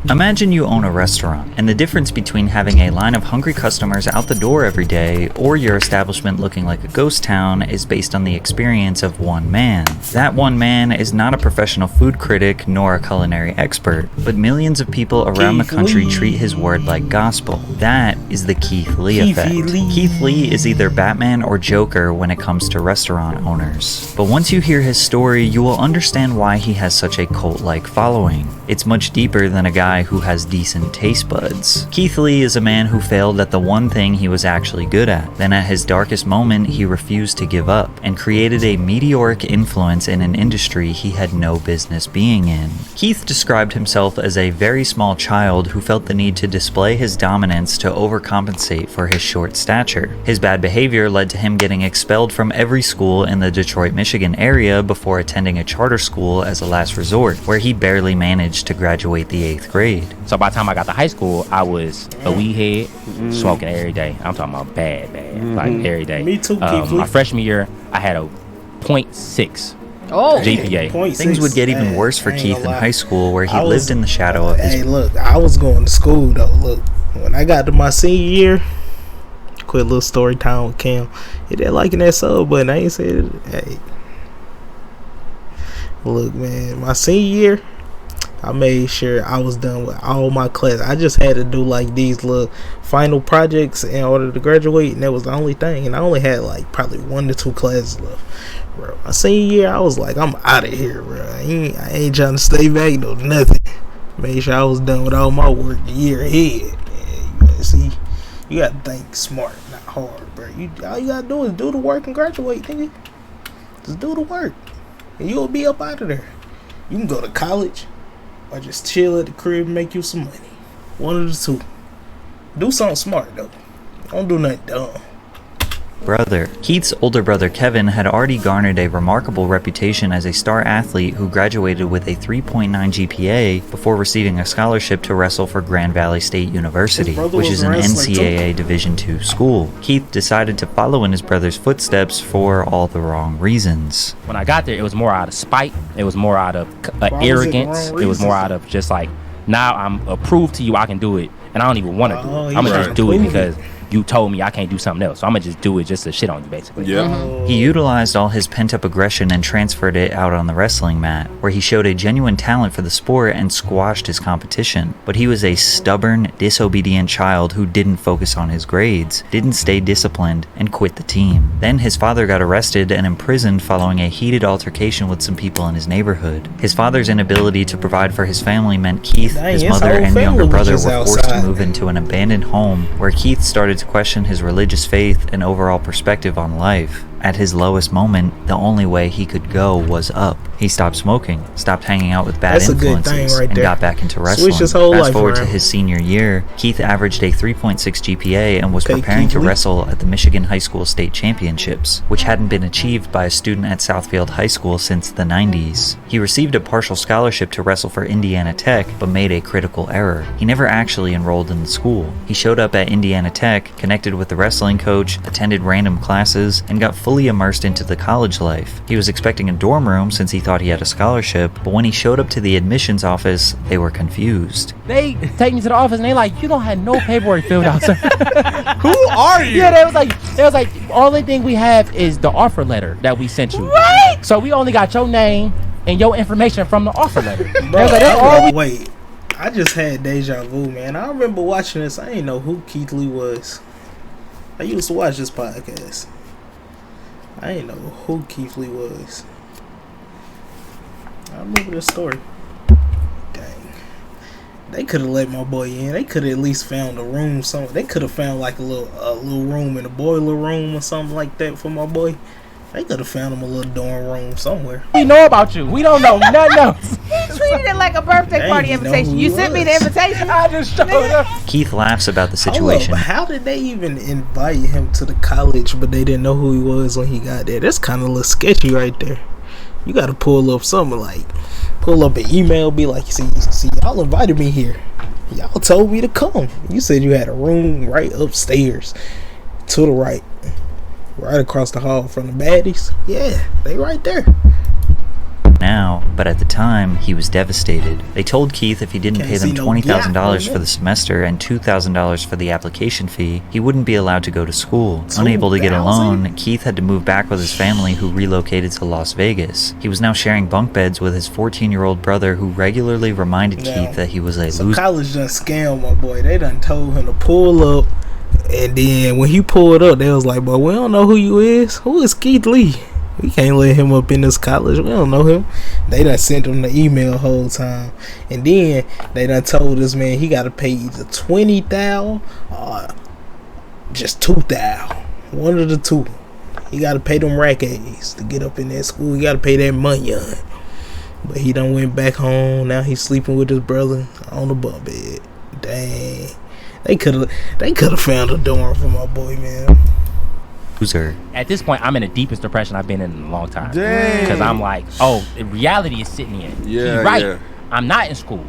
Imagine you own a restaurant, and the difference between having a line of hungry customers out the door every day or your establishment looking like a ghost town is based on the experience of one man. That one man is not a professional food critic nor a culinary expert, but millions of people around the country treat his word like gospel. That is the Keith Lee effect. Keith Lee is either Batman or Joker when it comes to restaurant owners. But once you hear his story, you will understand why he has such a cult-like following. It's much deeper than a guy who has decent taste buds. Keith Lee is a man who failed at the one thing he was actually good at. Then at his darkest moment, he refused to give up and created a meteoric influence in an industry he had no business being in. Keith described himself as a very small child who felt the need to display his dominance to overcompensate for his short stature. His bad behavior led to him getting expelled from every school in the Detroit, Michigan area before attending a charter school as a last resort, where he barely managed to graduate the 8th grade. So by the time I got to high school, I was a weed head, smoking every day. I'm talking about bad, like every day. Me too, Keith. My freshman year, I had a .6 Oh, GPA. Things would get even worse for Keith in high school, where he lived in the shadow of his... Hey, look, I was going to school, though. Look, when I got to my senior year, quick little story time with Cam. Hit that like and that sub button. I ain't said it. Hey. Look, man, my senior year, I made sure I was done with all my classes. I just had to do like these little final projects in order to graduate, and that was the only thing. And I only had like probably 1 to 2 classes left, bro. My senior year, I was like, I'm out of here, bro. I ain't trying to stay back, no nothing. Made sure I was done with all my work a year ahead. Man, see, you gotta think smart, not hard, bro. All you gotta do is do the work and graduate, nigga. Just do the work, and you'll be up out of there. You can go to college, or just chill at the crib and make you some money. One of the two. Do something smart, though. Don't do nothing dumb. brother. Keith's older brother Kevin had already garnered a remarkable reputation as a star athlete who graduated with a 3.9 GPA before receiving a scholarship to wrestle for Grand Valley State University, which is an NCAA Division II school. Keith decided to follow in his brother's footsteps for all the wrong reasons. When I got there, it was more out of spite. It was more out of arrogance. It was more out of just like, now I'm approved to you, I can do it, and I don't even want to do it. I'm gonna just do it because you told me I can't do something else, so I'm gonna just do it just to shit on you, basically. Yeah. He utilized all his pent-up aggression and transferred it out on the wrestling mat, where he showed a genuine talent for the sport and squashed his competition. But he was a stubborn, disobedient child who didn't focus on his grades, didn't stay disciplined, and quit the team. Then his father got arrested and imprisoned following a heated altercation with some people in his neighborhood. His father's inability to provide for his family meant Keith, his mother, and younger brother were forced to move into an abandoned home, where Keith started to question his religious faith and overall perspective on life. At his lowest moment, the only way he could go was up. He stopped smoking, stopped hanging out with bad influences, and got back into wrestling. Fast forward to his senior year, Keith averaged a 3.6 GPA and was preparing to wrestle at the Michigan High School State Championships, which hadn't been achieved by a student at Southfield High School since the 90s. He received a partial scholarship to wrestle for Indiana Tech, but made a critical error. He never actually enrolled in the school. He showed up at Indiana Tech, connected with the wrestling coach, attended random classes, and got fully immersed into the college life. He was expecting a dorm room since he thought he had a scholarship, but when he showed up to the admissions office, they were confused. They take me to the office and they like, you don't have no paperwork filled out, sir. Who are you? Yeah, they was like, only thing we have is the offer letter that we sent you. Right. So we only got your name and your information from the offer letter. Wait, I just had deja vu, man. I remember watching this. I didn't know who Keith Lee was. I used to watch this podcast. I didn't know who Keith Lee was. I remember this story. Dang. They could have let my boy in. They could have at least found a room somewhere. They could have found like a little room in a boiler room or something like that for my boy. They could have found him a little dorm room somewhere. We know about you. We don't know nothing else. He treated it like a birthday party invitation. You sent me the invitation. I just showed up. Keith laughs about the situation. How did they even invite him to the college, but they didn't know who he was when he got there? That's kind of a little sketchy right there. You got to pull up something like, pull up an email, be like, see, y'all invited me here. Y'all told me to come. You said you had a room right upstairs to the right. Right across the hall from the baddies. Yeah, they right there. now, but at the time, he was devastated. They told Keith if he didn't pay them $20,000 for the semester and $2,000 for the application fee, he wouldn't be allowed to go to school. Unable to get a loan, Keith had to move back with his family, who relocated to Las Vegas. He was now sharing bunk beds with his 14-year-old brother, who regularly reminded Keith that he was a loser. College done scammed my boy. They done told him to pull up, and then when he pulled up, they was like, "But we don't know who you is. Who is Keith Lee? We can't let him up in this college. We don't know him." They done sent him the email the whole time, and then they done told this man he got to pay either $20,000 or just $2,000. One of the two. He got to pay them rack A's to get up in that school. He got to pay that money on. But he done went back home. Now he's sleeping with his brother on the bunk bed. Dang. They could have found a dorm for my boy, man. At this point, I'm in the deepest depression I've been in a long time. Dang. Because I'm like, oh, reality is sitting in. Yeah, he's right. yeah. I'm not in school.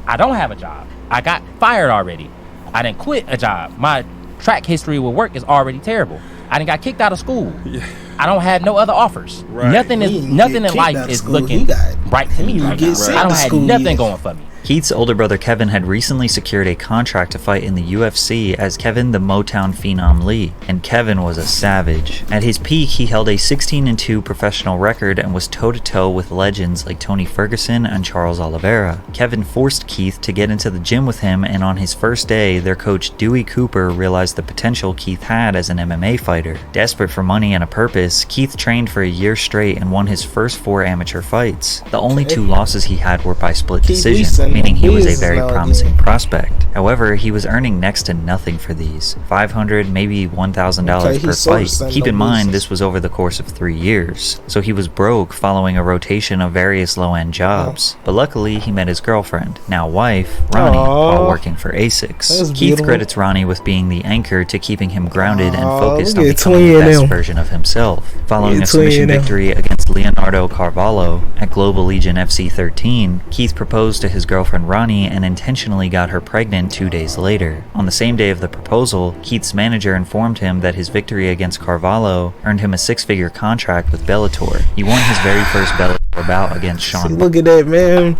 I don't have a job. I got fired already. I didn't quit a job. My track history with work is already terrible. I done got kicked out of school. Yeah. I don't have no other offers. Right. Nothing in life is looking right to me right now. I don't have nothing going for me. Keith's older brother Kevin had recently secured a contract to fight in the UFC as Kevin the Motown Phenom Lee, and Kevin was a savage. At his peak, he held a 16-2 professional record and was toe-to-toe with legends like Tony Ferguson and Charles Oliveira. Kevin forced Keith to get into the gym with him, and on his first day, their coach Dewey Cooper realized the potential Keith had as an MMA fighter. Desperate for money and a purpose, Keith trained for a year straight and won his first 4 amateur fights. The only 2 losses he had were by split decision, meaning he was a very promising prospect. However, he was earning next to nothing for these. $500, maybe $1,000 per fight. Keep in mind, this was over the course of 3 years, so he was broke following a rotation of various low-end jobs. But luckily, he met his girlfriend, now wife, Ronnie, while working for ASICS. Keith credits Ronnie with being the anchor to keeping him grounded and focused on becoming the best version of himself. Following a submission victory against Leonardo Carvalho at Global Legion FC 13, Keith proposed to his girlfriend Ronnie and intentionally got her pregnant 2 days later. On the same day of the proposal, Keith's manager informed him that his victory against Carvalho earned him a 6-figure contract with Bellator. He won his very first Bellator bout against Sean. See, look at that, man.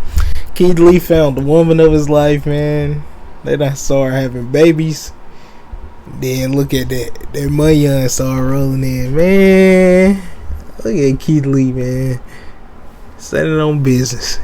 Keith Lee found the woman of his life, man. They done started having babies. Then look at that. That money started rolling in, man. Look at Keith Lee, man. Standing on business.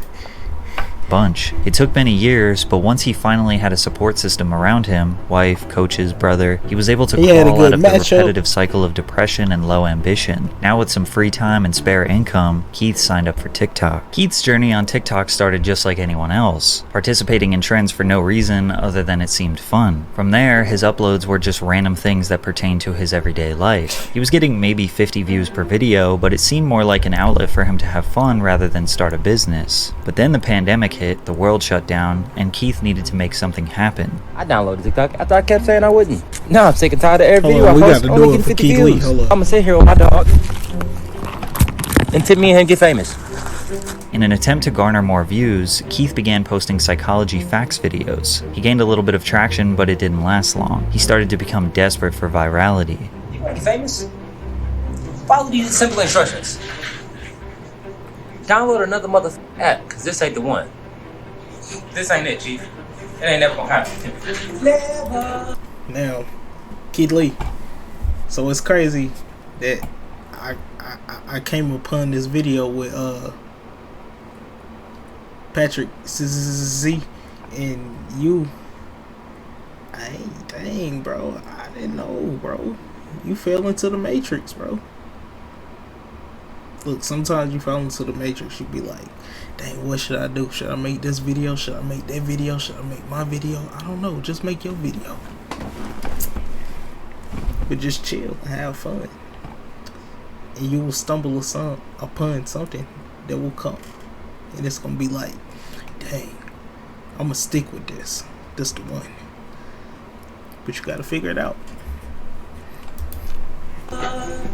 Bunch. It took many years, but once he finally had a support system around him, wife, coaches, brother, he was able to crawl out of the repetitive cycle of depression and low ambition. Now with some free time and spare income, Keith signed up for TikTok. Keith's journey on TikTok started just like anyone else, participating in trends for no reason other than it seemed fun. From there, his uploads were just random things that pertained to his everyday life. He was getting maybe 50 views per video, but it seemed more like an outlet for him to have fun rather than start a business. But then the pandemic hit, the world shut down, and Keith needed to make something happen. I downloaded TikTok after I kept saying I wouldn't. Now I'm sick and tired of every video I post. Only getting 50 views. I'm gonna sit here with my dog until me and him get famous. In an attempt to garner more views, Keith began posting psychology facts videos. He gained a little bit of traction, but it didn't last long. He started to become desperate for virality. You want to get famous? Follow these simple instructions. Download another app, because this ain't the one. This ain't it, Chief. It ain't never gonna happen. Never. Now, Keith Lee. So it's crazy that I came upon this video with Patrick Z and you. Dang, bro. I didn't know, bro. You fell into the matrix, bro. Look, sometimes you fall into the matrix. You be like, dang, what should I do? Should I make this video? Should I make that video? Should I make my video? I don't know. Just make your video. But just chill and have fun. And you will stumble upon something that will come. And it's going to be like, dang, I'm going to stick with this. This the one. But you got to figure it out.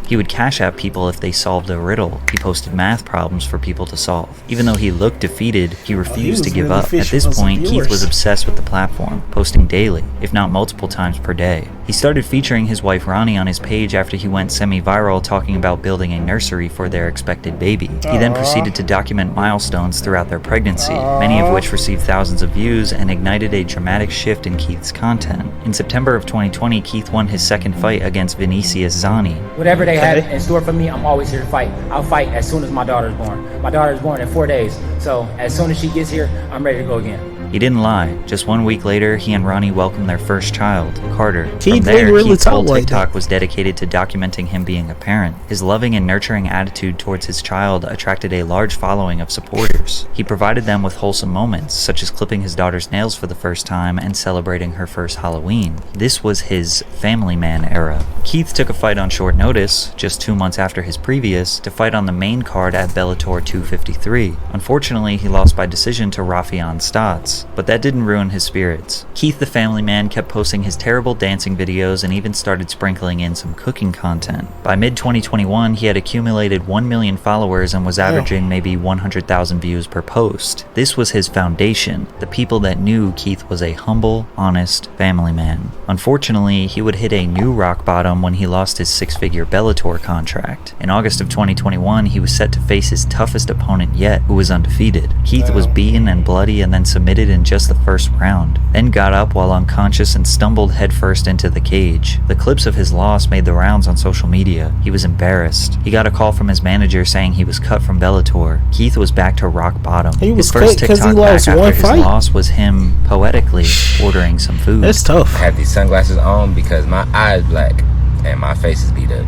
He would cash out people if they solved a riddle. He posted math problems for people to solve. Even though he looked defeated, he refused to give up. At this point, Keith was obsessed with the platform, posting daily, if not multiple times per day. He started featuring his wife Ronnie on his page after he went semi-viral talking about building a nursery for their expected baby. He then proceeded to document milestones throughout their pregnancy, many of which received thousands of views and ignited a dramatic shift in Keith's content. In September of 2020, Keith won his second fight against Vinicius Zani. Whatever they have in store for me, I'm always here to fight. I'll fight as soon as my daughter's born. My daughter is born in 4 days, so as soon as she gets here, I'm ready to go again. He didn't lie. Just 1 week later, he and Ronnie welcomed their first child, Carter. From Keith there, really Keith's whole talk like TikTok that. was dedicated to documenting him being a parent. His loving and nurturing attitude towards his child attracted a large following of supporters. He provided them with wholesome moments, such as clipping his daughter's nails for the first time and celebrating her first Halloween. This was his family man era. Keith took a fight on short notice, just 2 months after his previous, to fight on the main card at Bellator 253. Unfortunately, he lost by decision to Rafian Stotts, but that didn't ruin his spirits. Keith the family man kept posting his terrible dancing videos and even started sprinkling in some cooking content. By mid-2021, he had accumulated 1 million followers and was averaging maybe 100,000 views per post. This was his foundation, the people that knew Keith was a humble, honest family man. Unfortunately, he would hit a new rock bottom when he lost his 6-figure Bellator contract. In August of 2021, he was set to face his toughest opponent yet, who was undefeated. Keith was beaten and bloody and then submitted in just the first round, then got up while unconscious and stumbled headfirst into the cage. The clips of his loss made the rounds on social media. He was embarrassed. He got a call from his manager saying he was cut from Bellator. Keith was back to rock bottom. He was His first cut 'cause he TikTok back lost after one his fight? loss was him poetically ordering some food. That's tough. I have these sunglasses on because my eyes black and my face is beat up.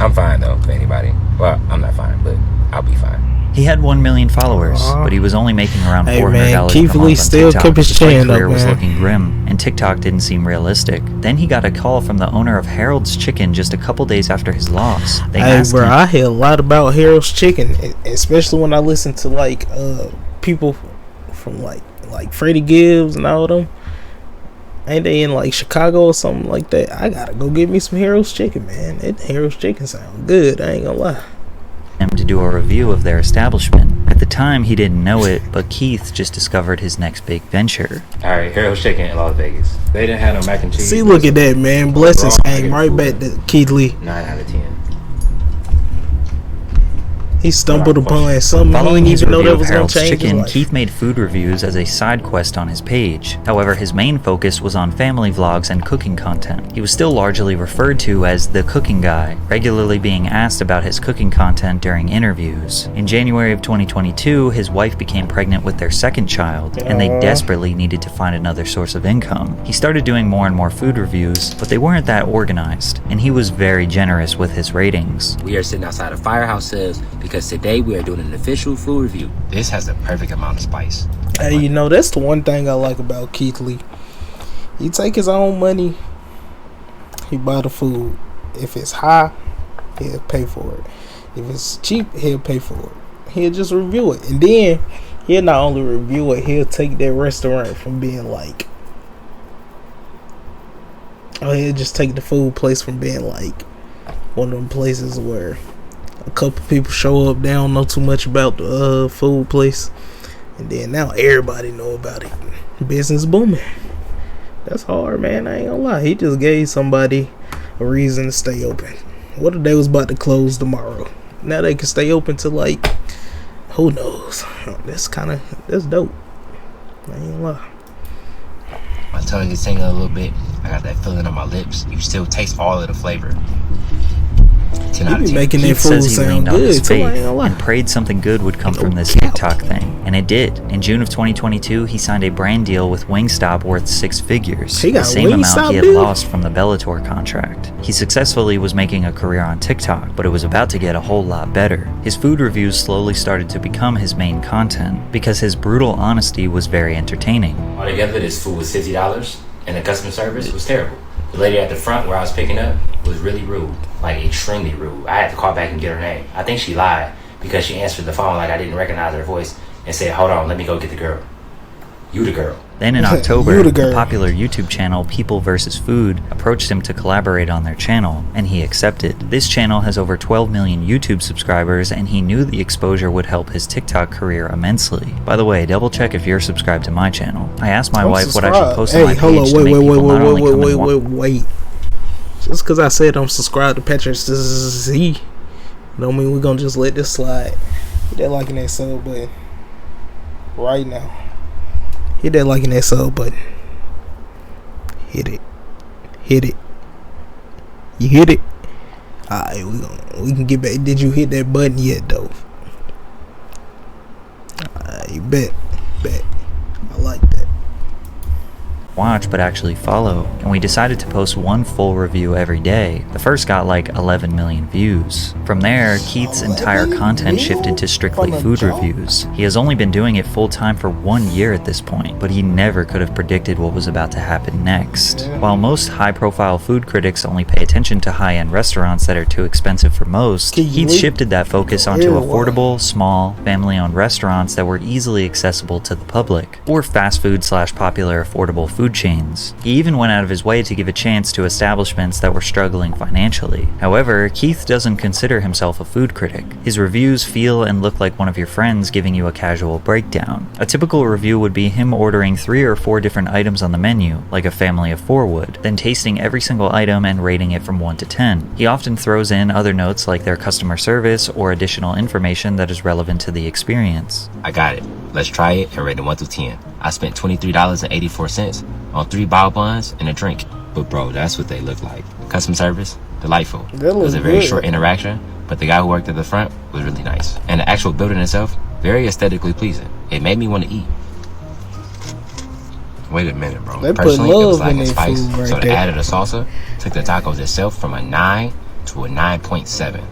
I'm fine though, for anybody. Well, I'm not fine, but I'll be fine. He had 1 million followers, but he was only making around Hey, $400 man, Keith per Lee month on still TikTok. kept his His fight chin up, career was man. looking grim, and TikTok didn't seem realistic. Then he got a call from the owner of Harold's Chicken just a couple days after his loss. They Hey, asked bro, him, I hear a lot about Harold's Chicken, especially when I listen to like people from like Freddie Gibbs and all them. Ain't they in like Chicago or something like that? I gotta go get me some Harold's Chicken, man. That Harold's Chicken sound good. I ain't gonna lie. him to do a review of their establishment. At the time, he didn't know it, but Keith just discovered his next big venture. Alright, Harold's Chicken in Las Vegas. They didn't have no mac and cheese. See, look at that, man. Blessings Raw came right back to Keith Lee. 9 out of 10. He stumbled upon something he Following didn't his even know review that of was gonna Harold's change his Chicken, life. Keith made food reviews as a side quest on his page. However, his main focus was on family vlogs and cooking content. He was still largely referred to as the cooking guy, regularly being asked about his cooking content during interviews. In January of 2022, his wife became pregnant with their second child, and they desperately needed to find another source of income. He started doing more and more food reviews, but they weren't that organized, and he was very generous with his ratings. We are sitting outside of Firehouse Sales because today we are doing an official food review. This has the perfect amount of spice. Hey, you know, that's the one thing I like about Keith Lee. He take his own money, he buy the food. If it's high, he'll pay for it. If it's cheap, he'll pay for it. He'll just review it. And then he'll not only review it, he'll take that restaurant from being like, oh, he'll just take the food place from being like one of them places where a couple people show up, they don't know too much about the food place, and then now everybody know about it. Business booming. That's hard, man. I ain't gonna lie. He just gave somebody a reason to stay open. What if they was about to close tomorrow? Now they can stay open to like, who knows? That's dope. I ain't gonna lie. My tongue is tingling a little bit. I got that feeling on my lips. You still taste all of the flavor. 10 He out of be 10. making that Keith food says he sound leaned on his good too. I ain't faith gonna lie. and prayed something good would come from this cap. TikTok thing, and it did. In June of 2022, he signed a brand deal with Wingstop worth 6 figures, He got the same amount Wingstop he had deal? lost from the Bellator contract. He successfully was making a career on TikTok, but it was about to get a whole lot better. His food reviews slowly started to become his main content because his brutal honesty was very entertaining. Altogether, this food was $50, and the customer service was terrible. The lady at the front where I was picking up was really rude, like extremely rude. I had to call back and get her name. I think she lied because she answered the phone like I didn't recognize her voice and said, "Hold on, let me go get the girl." You the girl. Then in You October, the the girl. popular YouTube channel People vs. Food approached him to collaborate on their channel, and he accepted. This channel has over 12 million YouTube subscribers, and he knew the exposure would help his TikTok career immensely. By the way, double check if you're subscribed to my channel. I asked my I'm wife what I should subscribed. post Hey, on my hold page on, to make people not only come and wait. Just because I said I'm subscribed to Patrick Z, don't mean we're gonna just let this slide. Hit that like and that sub button right now. Hit that like and that sub button. Hit it. Hit it. You hit it. Alright, we can get back. Did you hit that button yet, though? You bet. I like that. Watch but actually follow, and we decided to post one full review every day. The first got like 11 million views. From there, Keith's entire content shifted to strictly food reviews. He has only been doing it full time for 1 year at this point, but he never could have predicted what was about to happen next. While most high-profile food critics only pay attention to high-end restaurants that are too expensive for most, Keith shifted that focus onto affordable, small, family-owned restaurants that were easily accessible to the public, or fast food / popular affordable food chains. He even went out of his way to give a chance to establishments that were struggling financially. However, Keith doesn't consider himself a food critic. His reviews feel and look like one of your friends giving you a casual breakdown. A typical review would be him ordering 3 or 4 different items on the menu, like a family of 4 would, then tasting every single item and rating it from 1 to 10. He often throws in other notes like their customer service or additional information that is relevant to the experience. I got it. Let's try it and rate it 1 through 10. I spent $23.84 on 3 bao buns and a drink. But bro, that's what they look like. Customer service, delightful. It was a very short interaction, but the guy who worked at the front was really nice. And the actual building itself, very aesthetically pleasing. It made me want to eat. Wait a minute, bro. They Personally, put it was love in lacking their spice, food right so there. the added a salsa took the tacos itself from a 9 to a 9.7.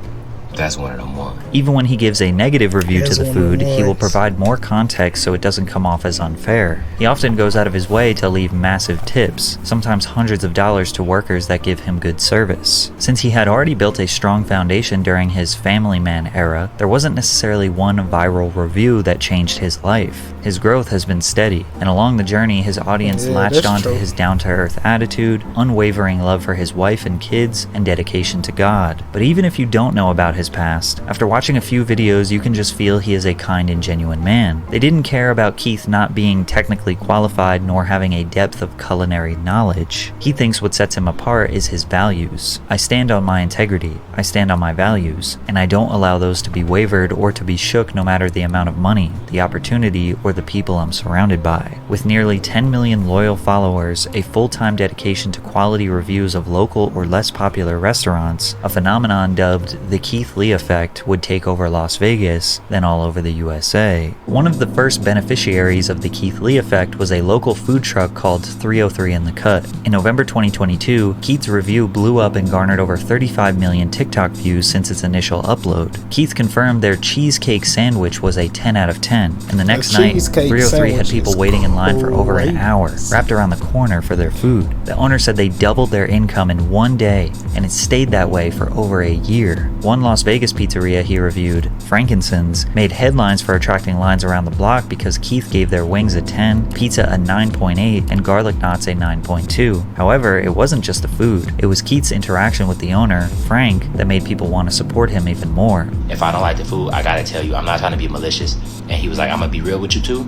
That's one of them ones. Even when he gives a negative review to That's the one of food, the he will ones. provide more context so it doesn't come off as unfair. He often goes out of his way to leave massive tips, sometimes hundreds of dollars to workers that give him good service. Since he had already built a strong foundation during his family man era, there wasn't necessarily one viral review that changed his life. His growth has been steady, and along the journey his audience latched that's onto true. his down-to-earth attitude, unwavering love for his wife and kids, and dedication to God. But even if you don't know about his past, after watching a few videos you can just feel he is a kind and genuine man. They didn't care about Keith not being technically qualified nor having a depth of culinary knowledge. He thinks what sets him apart is his values. I stand on my integrity, I stand on my values, and I don't allow those to be wavered or to be shook no matter the amount of money, the opportunity, or the people I'm surrounded by. With nearly 10 million loyal followers, a full-time dedication to quality reviews of local or less popular restaurants, a phenomenon dubbed the Keith Lee effect would take over Las Vegas, then all over the USA. One of the first beneficiaries of the Keith Lee effect was a local food truck called 303 in the Cut. In November 2022, Keith's review blew up and garnered over 35 million TikTok views since its initial upload. Keith confirmed their cheesecake sandwich was a 10 out of 10, and the next night, cheesecake 303 had sandwich people is waiting in line for over an great. hour, wrapped around the corner for their food. The owner said they doubled their income in 1 day, and it stayed that way for over a year. One Las Vegas pizzeria he reviewed, Frankincense, made headlines for attracting lines around the block because Keith gave their wings a 10, pizza a 9.8, and garlic knots a 9.2. However, it wasn't just the food. It was Keith's interaction with the owner, Frank, that made people want to support him even more. If I don't like the food, I gotta tell you, I'm not trying to be malicious. And he was like, I'm gonna be real with you too.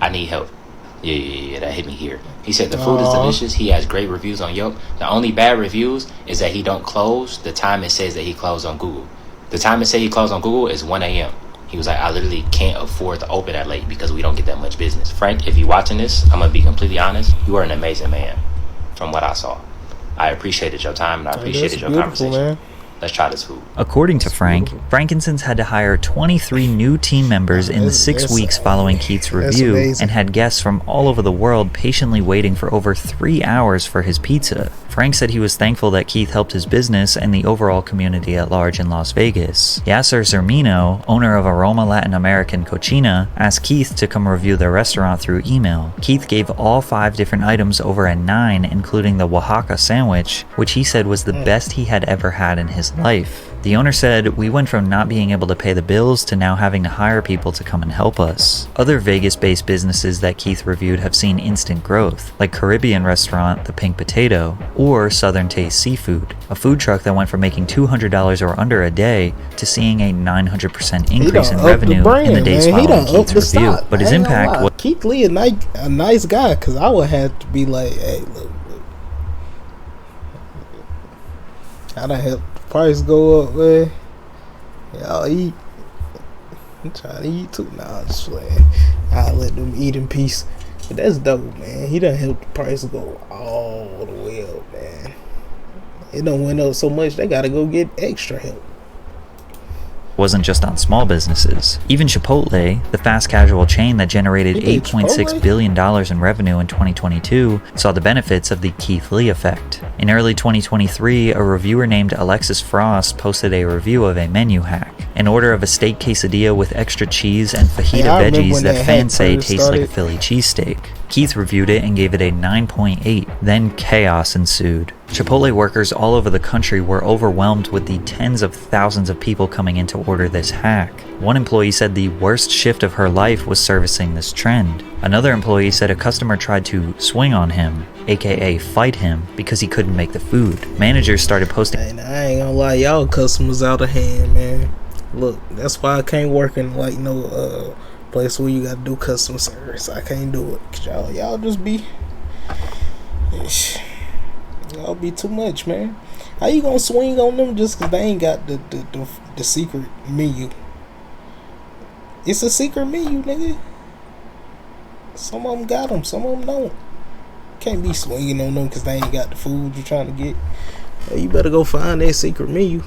I need help. Yeah, that hit me here. He said the food is delicious. He has great reviews on Yelp. The only bad reviews is that he don't close the time it says that he closed on Google. The time it says he closed on Google is 1 a.m. He was like, I literally can't afford to open that late because we don't get that much business. Frank, if you're watching this, I'm gonna be completely honest. You are an amazing man from what I saw. I appreciated your time and I appreciated your conversation. Man. Let's try this food. According to Frank, Frankincense had to hire 23 new team members in the 6 weeks following Keith's review and had guests from all over the world patiently waiting for over 3 hours for his pizza. Frank said he was thankful that Keith helped his business and the overall community at large in Las Vegas. Yasser Zermino, owner of Aroma Latin American Cochina, asked Keith to come review their restaurant through email. Keith gave all 5 different items over a 9, including the Oaxaca sandwich, which he said was the best he had ever had in his life. The owner said, "We went from not being able to pay the bills to now having to hire people to come and help us." Other Vegas-based businesses that Keith reviewed have seen instant growth, like Caribbean restaurant The Pink Potato, or Southern Taste Seafood, a food truck that went from making $200 or under a day to seeing a 900% increase in revenue in the days following Keith's review. But his impact was... Keith Lee a nice guy, because I would have to be like, hey, look. I done helped the price go up, man. Y'all eat. I'm trying to eat too. Nah, I'm just playing. I let them eat in peace. But that's dope, man. He done helped the price go all the way up, man. It done went up so much, they gotta go get extra help. Wasn't just on small businesses. Even Chipotle, the fast casual chain that generated $8.6 billion in revenue in 2022, saw the benefits of the Keith Lee effect. In early 2023, a reviewer named Alexis Frost posted a review of a menu hack. An order of a steak quesadilla with extra cheese and fajita veggies that fans say tastes like a Philly cheesesteak. Keith reviewed it and gave it a 9.8. Then chaos ensued. Chipotle workers all over the country were overwhelmed with the tens of thousands of people coming in to order this hack. One employee said the worst shift of her life was servicing this trend. Another employee said a customer tried to swing on him, aka fight him, because he couldn't make the food. Managers started posting. And I ain't gonna lie, y'all customers out of hand, man. Look, that's why I can't work in like no place where you gotta do customer service. I can't do it. Cause y'all just be, y'all be too much, man. How you gonna swing on them just cause they ain't got the secret menu? It's a secret menu, nigga. Some of them got them, some of them don't. Can't be swinging on them cause they ain't got the food you're trying to get. Hey, you better go find that secret menu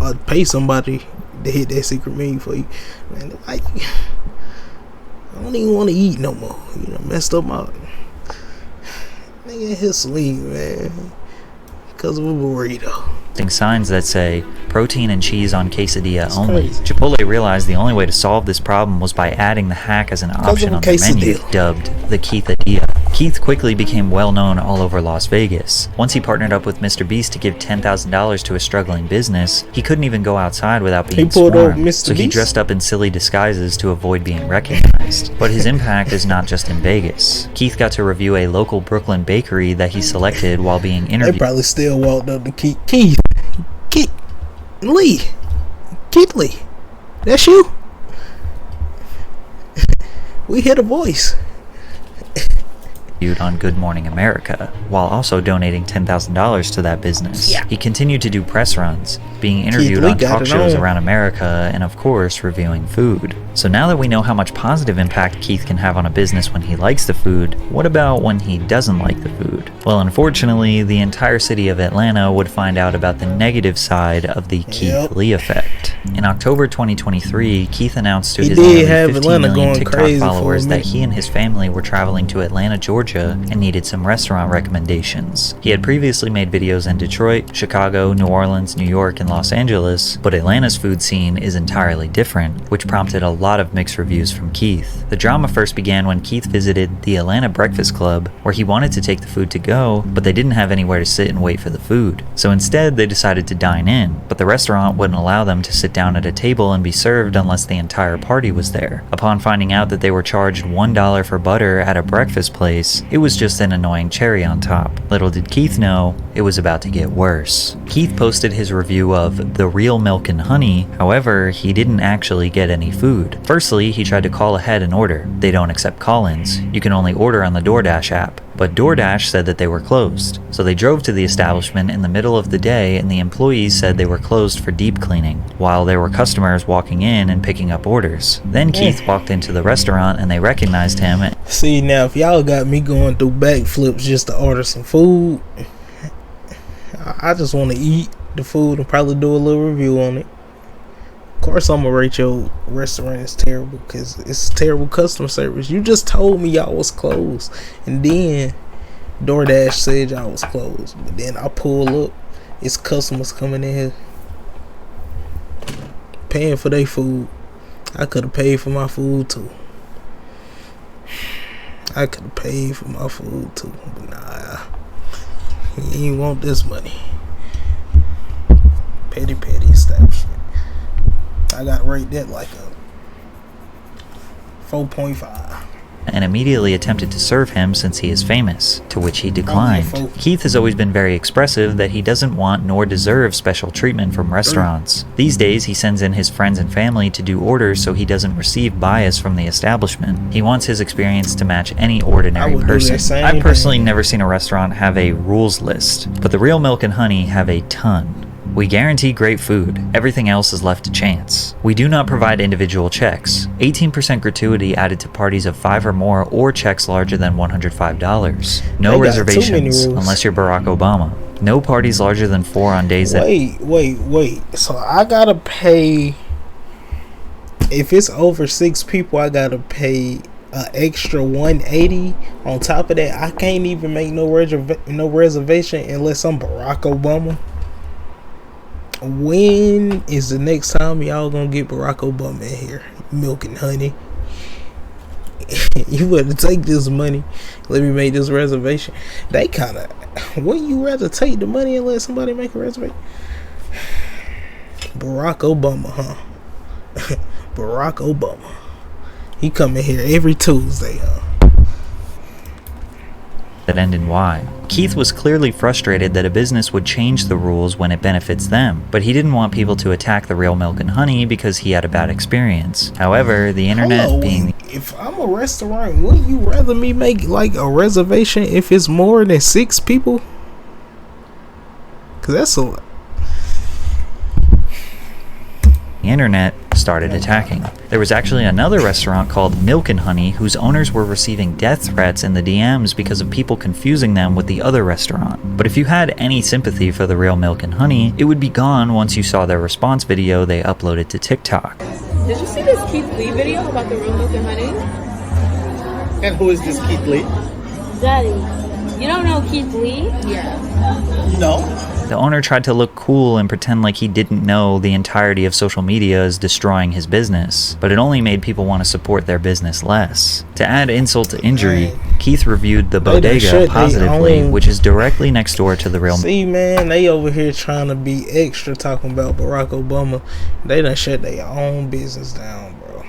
or pay somebody to hit that secret menu for you. Man, like, I don't even want to eat no more. You know, messed up my nigga his swing, man, because of a burrito. Signs that say protein and cheese on quesadilla only. Chipotle realized the only way to solve this problem was by adding the hack as an option on the menu, dubbed the Keithadilla. Keith quickly became well known all over Las Vegas. Once he partnered up with Mr. Beast to give $10,000 to a struggling business, he couldn't even go outside without being swarmed, so he dressed up in silly disguises to avoid being recognized. But his impact is not just in Vegas. Keith got to review a local Brooklyn bakery that he selected while being interviewed. They probably still walked up to Keith Lee. Keith Lee. That's you? We hear the voice. On Good Morning America, while also donating $10,000 to that business. He continued to do press runs, being interviewed on talk shows around America, and of course, reviewing food. So now that we know how much positive impact Keith can have on a business when he likes the food, what about when he doesn't like the food? Well, unfortunately, the entire city of Atlanta would find out about the negative side of the Keith Lee effect. In October 2023, Keith announced to his nearly 15 million TikTok followers that he and his family were traveling to Atlanta, Georgia, and needed some restaurant recommendations. He had previously made videos in Detroit, Chicago, New Orleans, New York, and Los Angeles, but Atlanta's food scene is entirely different, which prompted a lot of mixed reviews from Keith. The drama first began when Keith visited the Atlanta Breakfast Club, where he wanted to take the food to go, but they didn't have anywhere to sit and wait for the food. So instead, they decided to dine in, but the restaurant wouldn't allow them to sit down at a table and be served unless the entire party was there. Upon finding out that they were charged $1 for butter at a breakfast place, it was just an annoying cherry on top. Little did Keith know, it was about to get worse. Keith posted his review of The Real Milk and Honey, however, he didn't actually get any food. Firstly, he tried to call ahead and order. They don't accept call-ins. You can only order on the DoorDash app. But DoorDash said that they were closed. So they drove to the establishment in the middle of the day and the employees said they were closed for deep cleaning, while there were customers walking in and picking up orders. Then Keith walked into the restaurant and they recognized him. See, now if y'all got me going through backflips just to order some food, I just want to eat the food and probably do a little review on it. Of course I'm gonna rate your restaurant as terrible because it's terrible customer service. You just told me y'all was closed, and then DoorDash said y'all was closed, but then I pull up, it's customers coming in here paying for their food. I could have paid for my food too. But nah, you ain't want this money. Petty establishment. I gotta rate that like a 4.5. And immediately attempted to serve him since he is famous, to which he declined. Keith has always been very expressive that he doesn't want nor deserve special treatment from restaurants. These days, he sends in his friends and family to do orders so he doesn't receive bias from the establishment. He wants his experience to match any ordinary person. I've personally never seen a restaurant have a rules list, but The Real Milk and Honey have a ton. We guarantee great food. Everything else is left to chance. We do not provide individual checks. 18% gratuity added to parties of 5 or more or checks larger than $105. No reservations unless you're Barack Obama. No parties larger than 4 on days that... Wait. So I gotta pay... If it's over 6 people, I gotta pay an extra $180 on top of that. I can't even make no reservation unless I'm Barack Obama. When is the next time y'all gonna get Barack Obama in here? Milk and honey. You better take this money. Let me make this reservation. They kind of... Wouldn't you rather take the money and let somebody make a reservation? Barack Obama, huh? Barack Obama. He come in here every Tuesday, huh? That end in Y. Keith was clearly frustrated that a business would change the rules when it benefits them, but he didn't want people to attack the real Milk and Honey because he had a bad experience. However, the internet being... If I'm a restaurant, wouldn't you rather me make like a reservation if it's more than 6 people? Cause that's a... The internet started attacking. There was actually another restaurant called Milk and Honey whose owners were receiving death threats in the DMs because of people confusing them with the other restaurant. But if you had any sympathy for the real Milk and Honey, it would be gone once you saw their response video they uploaded to TikTok. Did you see this Keith Lee video about the real Milk and Honey? And who is this Keith Lee? Daddy, you don't know Keith Lee? Yeah. No. The owner tried to look cool and pretend like he didn't know the entirety of social media is destroying his business, but it only made people want to support their business less. To add insult to injury, Keith reviewed the bodega positively, which is directly next door to the real... See, man, they over here trying to be extra talking about Barack Obama. They done shut their own business down, bro.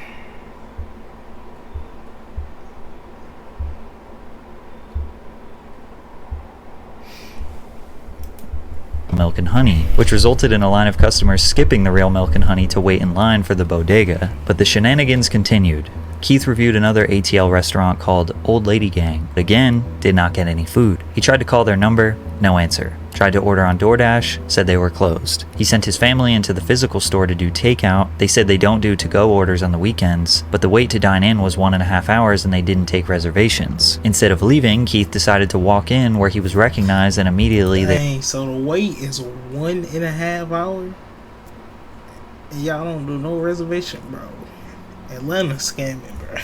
Milk and Honey, which resulted in a line of customers skipping the real Milk and Honey to wait in line for the bodega. But the shenanigans continued. Keith reviewed another ATL restaurant called Old Lady Gang. Again, did not get any food. He tried to call their number, no answer. Tried to order on DoorDash, said they were closed. He sent his family into the physical store to do takeout. They said they don't do to-go orders on the weekends, but the wait to dine in was 1.5 hours and they didn't take reservations. Instead of leaving, Keith decided to walk in where he was recognized and immediately Dang, so the wait is 1.5 hours? And y'all don't do no reservation, bro. Atlanta scamming, bro.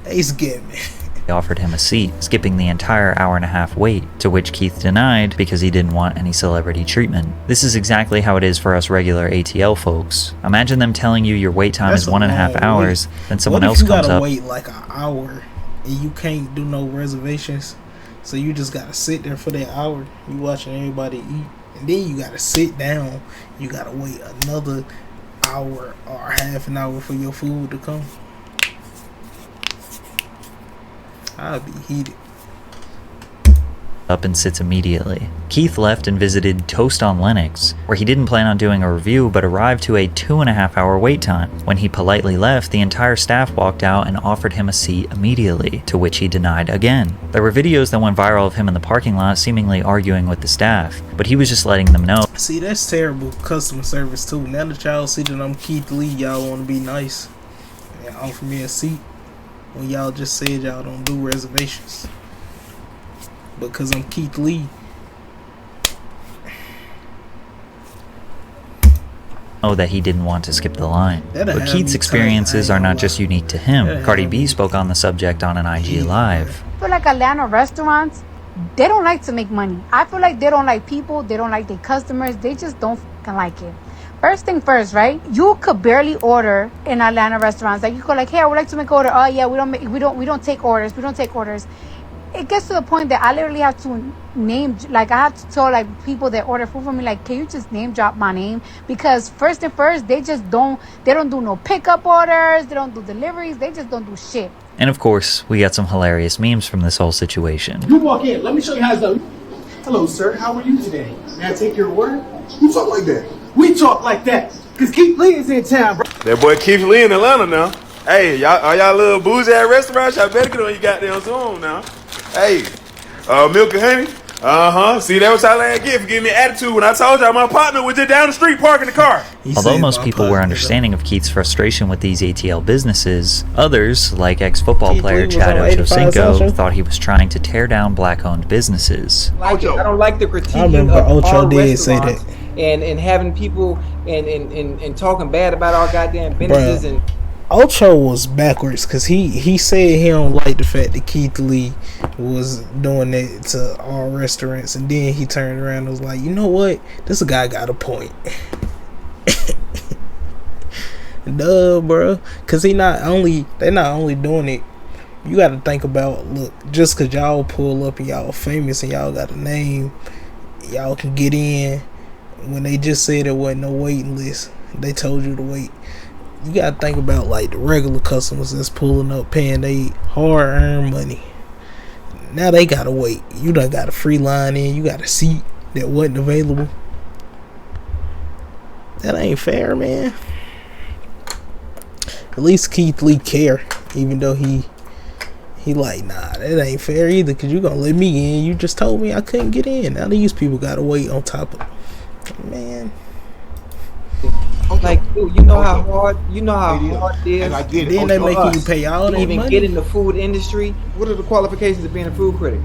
They scamming. They offered him a seat, skipping the entire 1.5 hour wait, to which Keith denied because he didn't want any celebrity treatment. This is exactly how it is for us regular ATL folks. Imagine them telling you your wait time is 1.5 hours, then someone else comes up. What if you gotta wait like an hour and you can't do no reservations? So you just gotta sit there for that hour. You watching everybody eat, and then you gotta sit down. You gotta wait another hour or half an hour for your food to come. I'll be heated. Up and sits immediately. Keith left and visited Toast on Linux, where he didn't plan on doing a review but arrived to a 2.5 hour wait time. When he politely left, the entire staff walked out and offered him a seat immediately, to which he denied again. There were videos that went viral of him in the parking lot seemingly arguing with the staff, but he was just letting them know. See, that's terrible customer service too. Now that y'all see that I'm Keith Lee, y'all want to be nice and offer me a seat when y'all just said y'all don't do reservations. Because I'm Keith Lee. That he didn't want to skip the line. But Keith's experiences are not just unique to him. Cardi B spoke on the subject on an IG Live. I feel like Atlanta restaurants, they don't like to make money. I feel like they don't like people, they don't like their customers, they just don't fucking like it. First thing first, right? You could barely order in Atlanta restaurants. Like you go like, hey, I would like to make an order. Oh yeah, we don't take orders. We don't take orders. It gets to the point that I literally have to name, like I have to tell like people that order food for me, like, can you just name drop my name? Because first and first, they don't do no pickup orders, they don't do deliveries, they just don't do shit. And of course, we got some hilarious memes from this whole situation. You walk in, let me show you how it's done. Hello, sir, how are you today? May I take your order? You talk like that. We talk like that, because Keith Lee is in town, bro. That boy Keith Lee in Atlanta now. Hey, y'all little boozy at restaurants, y'all better get on your goddamn zone now. Hey, Milk and Honey, See, that was how I get for giving me attitude when I told y'all my partner was just down the street parking the car. Although most people were understanding of Keith's frustration with these ATL businesses, others, like ex-football player Chad Ochocinco, thought he was trying to tear down black-owned businesses. I don't like the critiquing I remember of Ocho our did say restaurants that. and having people and talking bad about our goddamn businesses. Bruh. And Ocho was backwards because he said he don't like the fact that Keith Lee was doing that to all restaurants, and then he turned around and was like, you know what, this guy got a point. Duh, bro, because they're not only doing it. You got to think about, look, just because y'all pull up and y'all famous and y'all got a name, y'all can get in. When they just said there wasn't no waiting list, they told you to wait. You gotta think about like the regular customers that's pulling up, paying they hard-earned money. Now they gotta wait. You done got a free line in. You got a seat that wasn't available. That ain't fair, man. At least Keith Lee care, even though he like, nah, that ain't fair either. Cause you gonna let me in. You just told me I couldn't get in. Now these people gotta wait on top of, man. like, dude, you know how hard it is. And I get it. Then they for making you us pay all to that even money. get in the food industry. What are the qualifications of being a food critic?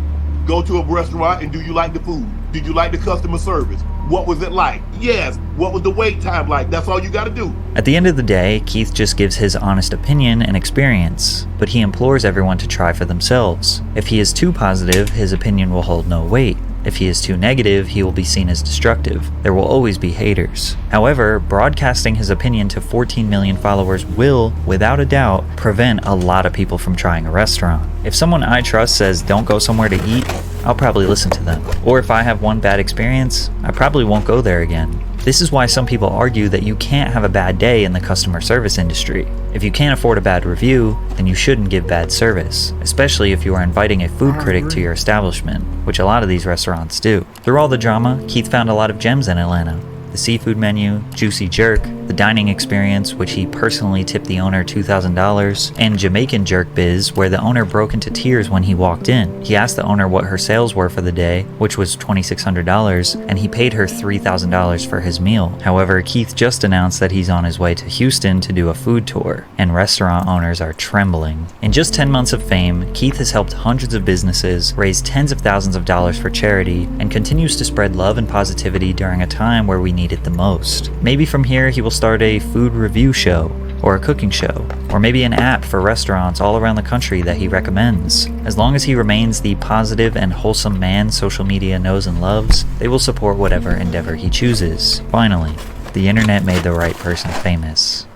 Go to a restaurant and do you like the food? Did you like the customer service? What was it like? Yes. What was the wait time like? That's all you got to do. At the end of the day, Keith just gives his honest opinion and experience, but he implores everyone to try for themselves. If he is too positive, his opinion will hold no weight. If he is too negative, he will be seen as destructive. There will always be haters. However, broadcasting his opinion to 14 million followers will, without a doubt, prevent a lot of people from trying a restaurant. If someone I trust says don't go somewhere to eat, I'll probably listen to them. Or if I have one bad experience, I probably won't go there again. This is why some people argue that you can't have a bad day in the customer service industry. If you can't afford a bad review, then you shouldn't give bad service, especially if you are inviting a food critic to your establishment, which a lot of these restaurants do. Through all the drama, Keith found a lot of gems in Atlanta. The seafood menu, juicy jerk, the dining experience, which he personally tipped the owner $2,000, and Jamaican jerk biz, where the owner broke into tears when he walked in. He asked the owner what her sales were for the day, which was $2,600, and he paid her $3,000 for his meal. However, Keith just announced that he's on his way to Houston to do a food tour, and restaurant owners are trembling. In just 10 months of fame, Keith has helped hundreds of businesses, raised tens of thousands of dollars for charity, and continues to spread love and positivity during a time where we need it the most. Maybe from here he will start a food review show, or a cooking show, or maybe an app for restaurants all around the country that he recommends. As long as he remains the positive and wholesome man social media knows and loves, they will support whatever endeavor he chooses. Finally, the internet made the right person famous.